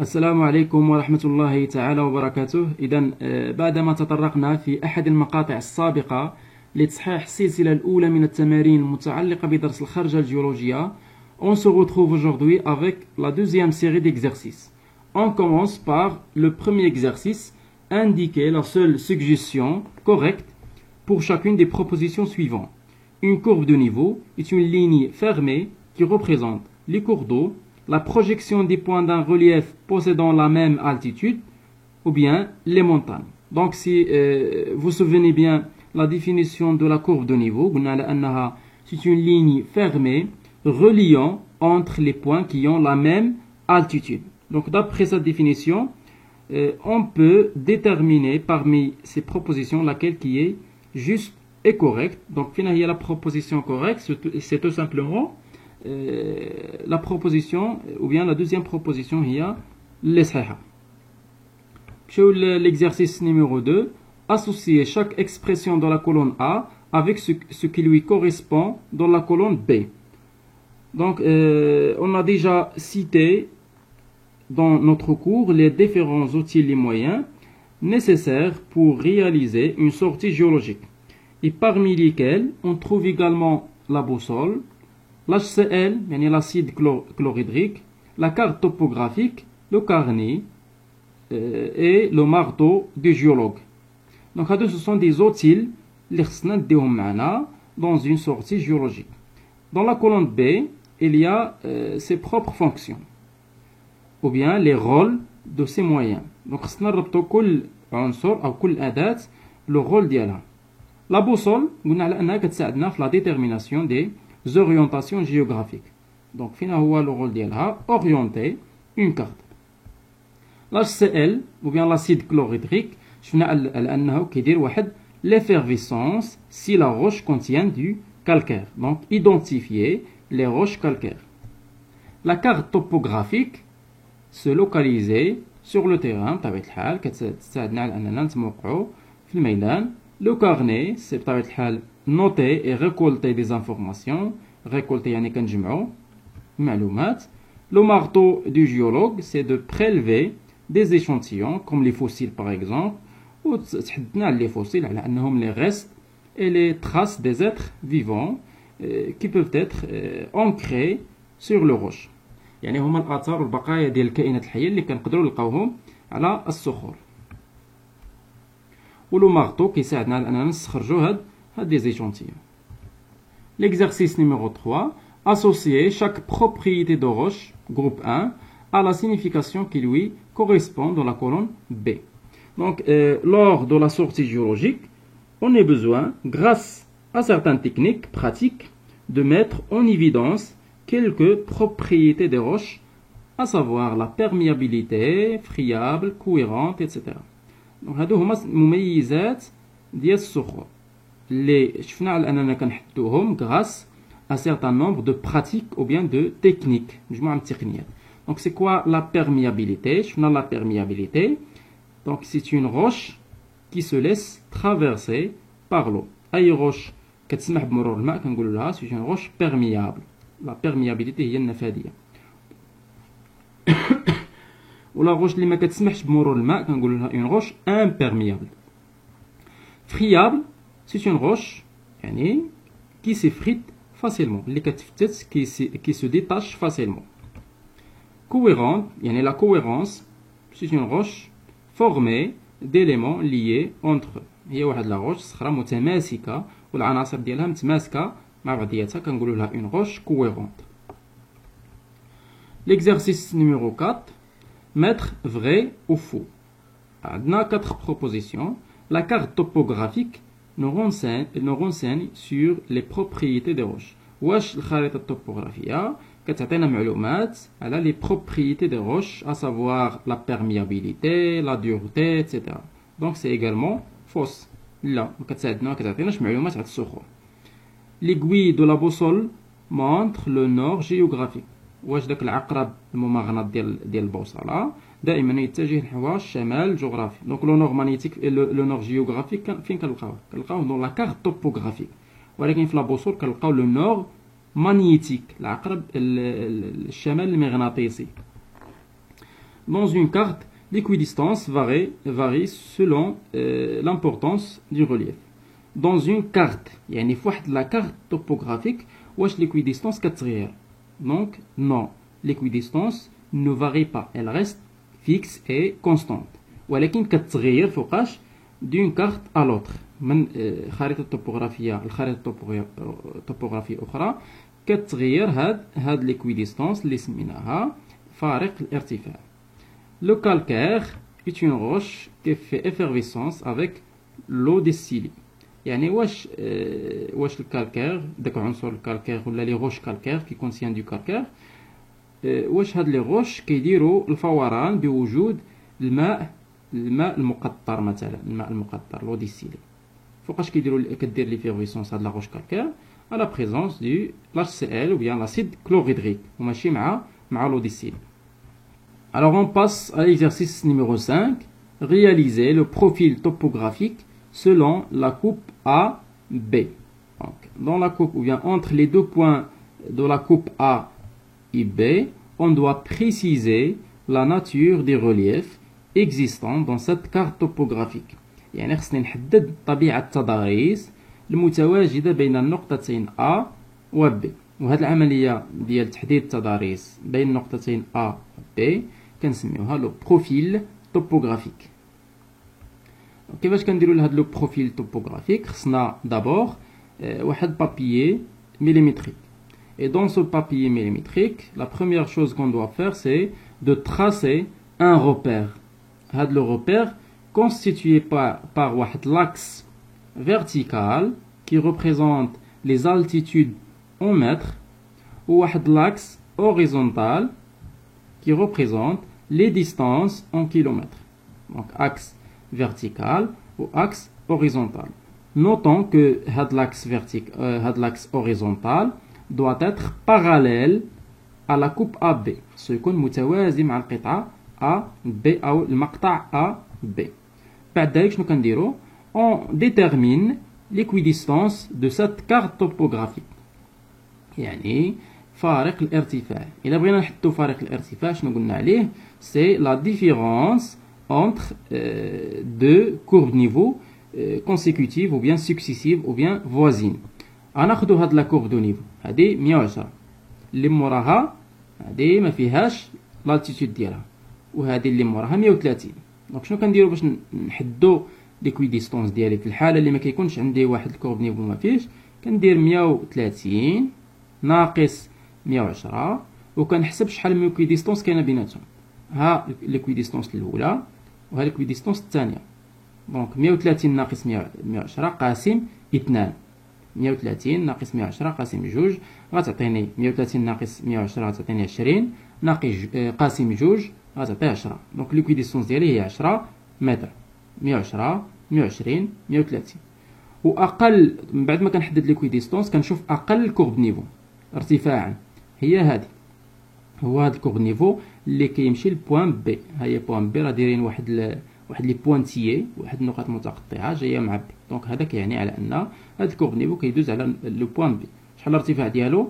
السلام عليكم ورحمة الله تعالى وبركاته. إذن بعدما تطرقنا في أحد المقاطع السابقة لتصحيح السلسلة الأولى من التمارين المتعلقة بدرس الخرجة الجيولوجية, on se retrouve aujourd'hui avec la deuxième série d'exercices. On commence par le premier exercice, indiquer la seule suggestion correcte pour chacune des propositions suivantes. Une courbe de niveau est une ligne fermée qui représente les cours d'eau, la projection des points d'un relief possédant la même altitude, ou bien les montagnes. Donc si vous souvenez bien la définition de la courbe de niveau, c'est une ligne fermée reliant entre les points qui ont la même altitude. Donc d'après cette définition, on peut déterminer parmi ces propositions laquelle qui est juste et correcte. Donc finalement, il y a la proposition correcte, c'est tout simplement la proposition, ou bien la deuxième proposition, il y a les sahiha. L'exercice numéro 2, associer chaque expression dans la colonne A avec ce qui lui correspond dans la colonne B. Donc, on a déjà cité dans notre cours les différents outils et moyens nécessaires pour réaliser une sortie géologique. Et parmi lesquels, on trouve également la boussole, l'HCL, l'acide chlorhydrique, la carte topographique, le carnet et le marteau du géologue. Donc, ce sont des outils dans une sortie géologique. Dans la colonne B, il y a ses propres fonctions, ou bien les rôles de ces moyens. Donc, le rôle ديالها. La boussole, la détermination des orientations géographiques. Donc, finalement, le rôle ديالها orienter une carte. L'HCl, ou bien l'acide chlorhydrique, l'effervescence si la roche contient du calcaire. Donc, identifier les roches calcaires. La carte topographique, se localiser sur le terrain. Le carnet, c'est noter et récolter des informations. Récolter, le marteau du géologue, c'est de prélever des échantillons, comme les fossiles par exemple. Ou les fossiles, les restes et les traces des êtres vivants qui peuvent être ancrés sur le roche. يعني هما الآثار والبقايا ديال الكائنات الحية اللي كنقدروا نلقاوهم على الصخور. ولو مارطو كيساعدنا على أننا نستخرجوا هاد دي زيشونتيون. L'exercice numéro 3, associer chaque propriété de roche, groupe 1, à la signification qui lui correspond dans la colonne B. Donc, lors de la sortie géologique, on a besoin, grâce à certaines techniques pratiques, de mettre en évidence quelques propriétés des roches, à savoir la perméabilité, friable, cohérente, etc. Donc, هادو هما مميزات ديال الصخور اللي شفنا على أننا كنحدوهم grâce à certain nombre de pratiques ou bien de techniques, مجموعة من التقنيات. Donc, c'est quoi la perméabilité? شفنا la perméabilité. Donc, c'est une roche qui se laisse traverser par l'eau. أي roche كتسمح بمرور الماء كنقولوا لها c'est une roche perméable. La perméabilité هي النفاذية. ولا roche اللي ما كتسمحش بمرور الماء كنقولوا لها une roche imperméable. Friable, c'est une roche يعني qui s'effrite facilement, اللي كتفتت qui se détache facilement. Cohérente, يعني la cohérence, c'est une roche formée d'éléments liés entre eux. هي واحد لا روش صخرة متماسكة والعناصر ديالها متماسكة مع بعضياتها كنقولوا لها une roche cohérente. L'exercice numéro 4, mettre vrai ou faux. عندنا 4 propositions. La carte topographique nous renseigne sur les propriétés des roches. واش الخريطة الطوبوغرافية كتعطينا معلومات على les propriétés des roches, à savoir la perméabilité, la dureté, etc. Donc c'est également fausse. لا ما كتعطيناش معلومات على الصخور. L'aiguille de la boussole montre le nord géographique. واش داك العقرب الممغنط ديال البوصله دائما يتجه نحو الشمال الجغرافي. دونك لو نور مانيتيك لو نور جيوغرافيك فين كنلقاوه دون لا كارت توبوغرافيك، ولكن في لا بوصول كنلقاو لو نور مانيتيك العقرب الشمال المغناطيسي. Dans une carte, l'équidistance varie selon l'importance du relief. Dans une carte, يعني في واحد la carte topographique, واش l'équidistance كتغير. Donc non, l'équidistance ne varie pas, elle reste fixe et constante. ولكن كتغير فوقاش d'une carte à l'autre. من خريطة توبوغرافية لخريطة توبوغرافية أخرى كتغير هاد l'équidistance اللي سميناها فارق الارتفاع. Le calcaire est une roche qui fait effervescence avec l'eau distillée. يعني واش الكالكير داك عنصر الكالكير ولا لي روش كالكير كي كونسيان دو كالكير واش هاد لي روش كيديروا الفوران بوجود الماء المقطر مثلا الماء المقطر لو ديستيلي فوقاش كدير ليفيرفيسونس هاد لا روش كالكير على بريزونس دو HCl ou bien l'acide chlorhydrique وماشي مع لو ديستيلي. Alors on passe à l'exercice numéro 5, réaliser le profil topographique selon la coupe A, B. Donc, dans la coupe, ou bien entre les deux points de la coupe A et B, on doit préciser la nature des reliefs existants dans cette carte topographique. يعني خصني نحدد طبيعة التضاريس المتواجدة بين النقطتين A و B. وهذه العملية ديال تحديد التضاريس بين النقطتين A و B كنسميوها لو بروفيل توبوغرافيك. كيفاش كنديروا لهاد لو بروفيل توبوغرافيك؟ خصنا دابور واحد بابيي millimétrique. Et dans ce papier millimétrique, la première chose qu'on doit faire, c'est de tracer un repère. Le repère constitué par l'axe vertical qui représente les altitudes en mètres ou l'axe horizontal qui représente les distances en kilomètres. Donc axe vertical ou axe horizontal. Notons que l'axe horizontal doit être parallèle à la coupe AB. سيكون متوازي مع القطعة AB أو المقطع AB. بعد ذلك شنو كنديرو؟ On détermine l'équidistance de cette carte topographique. يعني فارق الارتفاع. إلا بغينا نحددو فارق الارتفاع شنو قلنا عليه؟ C'est la différence entre deux courbes niveau consécutives ou bien successives ou bien voisines. غناخدو هاد لا كورب دو نيفو هادي 110 اللي موراها هادي ما فيهاش لالتيتود ديالها وهادي اللي موراها 130. دونك شنو كنديرو باش نحدو ليكويديستونس ديالي في الحاله اللي ما كيكونش عندي واحد الكورب نيفو ما فيهش كندير 130 ناقص 110 وكنحسب شحال من ليكويديستونس كاينه بيناتهم. ها ليكويديستونس الاولى وها ليكويديستونس الثانيه. دونك 130 ناقص 110 قاسم 2. 130 ناقص 110 قاسم 2 غتعطيني 130 ناقص 110 غتعطيني 20 ناقص قاسم 2 غتعطي 10. دونك ليكويديستونس ديالي هي 10 متر. 110 120 130. واقل من بعد ما كنحدد ليكويديستونس كنشوف اقل كورب نيفو ارتفاعا هي هذه. هو هذا الكورب نيفو اللي كيمشي لبوان بي. ها هي بوان بي راه دايرين واحد لي بوانتيي واحد النقاط متقطعه جايه مع بي. دونك هذا كيعني على ان هذا الكورب نيفو كيدوز على لو بوان بي. شحال الارتفاع ديالو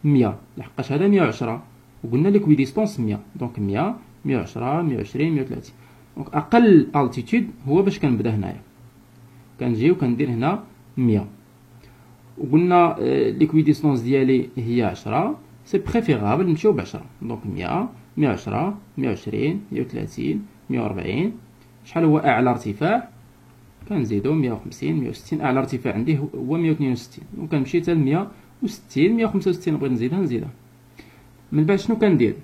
100 لحقاش هذا 110 وقلنا ليكويديستونس 100. دونك 100 110 120 130. دونك اقل التيتود هو باش كنبدا هنايا كنجي وكندير هنا 100 وقلنا ليكويديستونس ديالي هي 10 سي بريفيرابل نمشيو ب 10. دونك 100 110 120 130 140. شحال هو اعلى ارتفاع؟ كنزيدو 150 160. اعلى ارتفاع عندي هو 162 وكنمشي حتى ل 160 165 بغيت نزيدها. من بعد شنو كندير؟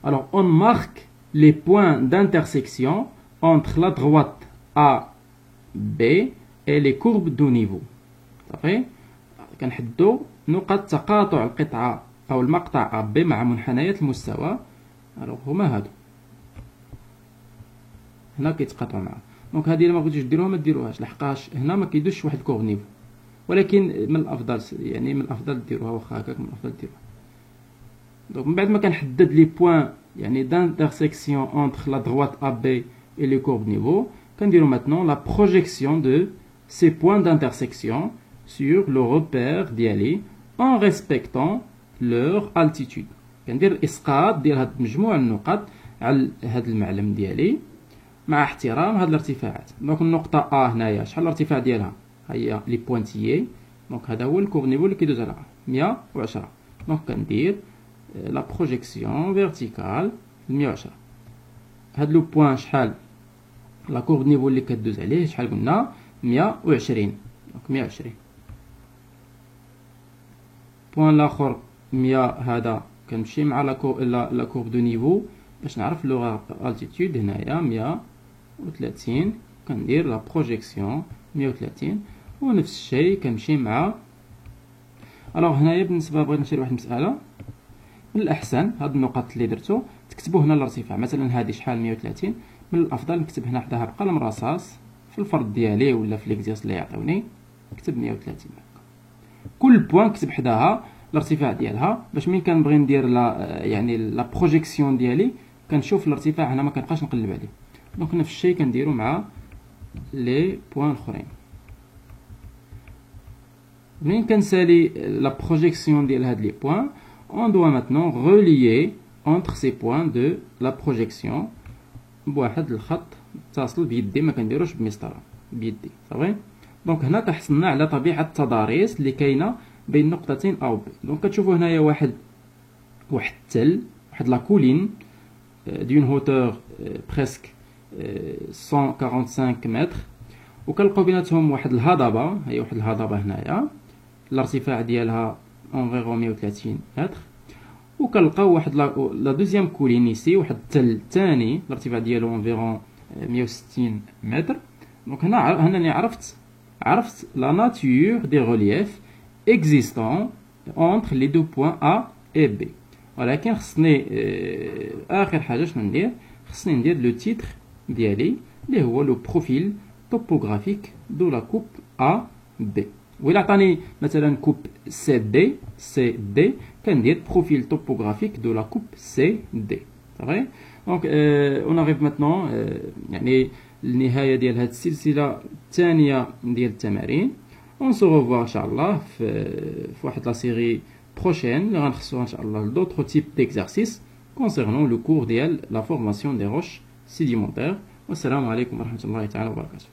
Alors on marque les points d'intersection entre la droite A B et les courbes de niveau. صافي كنحددو نقط تقاطع القطعة أو المقطع A B مع منحنيات المستوى. الوغ هما هادو هنا كيتقاطعوا معاه. دونك هادي الا ما بغيتوش ديروها ما ديروهاش لحقاش هنا ما كيدوزش واحد الكور نيفو ولكن من الافضل يعني من الافضل ديروها واخا هكاك من الافضل ديروها. دونك من بعد ما كنحدد لي بوين يعني d'intersection entre la droite AB et les courbes niveau كنديرو maintenant la projection de ces points d'intersection sur le repère ديالي en respectant leur altitude. كندير الاسقاط ديال هاد مجموع النقط على هذا المعلم ديالي مع احترام هاد الارتفاعات. دونك النقطة أ هنايا شحال الارتفاع ديالها؟ هي لي بوانتيي، دونك هذا هو الكور نيفو اللي كيدوز على 110. دونك كندير لا بروجيكسيون فيرتيكال 110. هاد لو بوان شحال لا كورب نيفو اللي كدوز عليه شحال قلنا؟ 120. دونك 120. بوان الاخر 100 هذا كنمشي مع لا كورب دو نيفو باش نعرف لو التيتود. هنايا 130 كندير لا بروجيكسيون 130. ونفس الشيء كنمشي مع الوغ. هنايا بالنسبه بغيت نشير لواحد المساله، من الاحسن هاد النقط اللي درتو تكتبوا هنا الارتفاع. مثلا هذه شحال 130، من الافضل نكتب هنا حداها بقلم رصاص في الفرض ديالي ولا في ليكزيرس اللي يعطيوني نكتب 130. كل بوان نكتب حداها الارتفاع ديالها باش ملي كنبغي ندير يعني لا بروجيكسيون ديالي كنشوف الارتفاع هنا ما كنبقاش نقلب عليه. دونك نفس الشيء كنديرو مع لي بوان الاخرين. منين كنسالي لا بروجيكسيون ديال هاد لي بوان on doit maintenant relier entre ces points de la projection بواحد الخط متصل بيدي، ما كنديروش بمسطره، بيدي صافي. دونك هنا تحصلنا على طبيعه التضاريس اللي كاينه بين نقطتين او بي. دونك كتشوفوا هنايا واحد التل، واحد لا كولين دون هوتور بريسك 145 متر، وكنلقاو بيناتهم واحد الهضبه. هي واحد الهضبه هنايا الارتفاع ديالها انفيرون 130 متر، وكنلقاو واحد لا دوزيام كولين ايسي، واحد التل ثاني الارتفاع ديالو انفيرون 160 متر. دونك هنا عرفت لا ناتور دي ريليف اكزيستون اونتر لي دو بوين ا اي بي. ولكن خصني اخر حاجه شنو ندير؟ خصني ندير لو تيتر ديالي اللي هو لو بروفيل توبوغرافيك دو لا كوب ا بي. وإلا عطاني مثلا كوب سي دي كندير بروفيل توبوغرافيك دو لا كوب سي دي. صافي. دونك اون اريف ماتنون يعني النهايه ديال هذه السلسله الثانيه ديال التمارين. اون سو ريفوار ان شاء الله في واحد لا سيري بروشين اللي غنخصوها ان شاء الله لدوطخ تيب ديكزارسيس كونسيرنون لو كور ديال لا فورماسيون دي روش سيديمونتير. والسلام عليكم ورحمه الله تعالى وبركاته.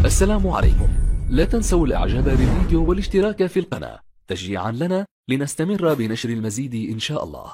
السلام عليكم. لا تنسوا الاعجاب بالفيديو والاشتراك في القناة تشجيعا لنا لنستمر بنشر المزيد ان شاء الله.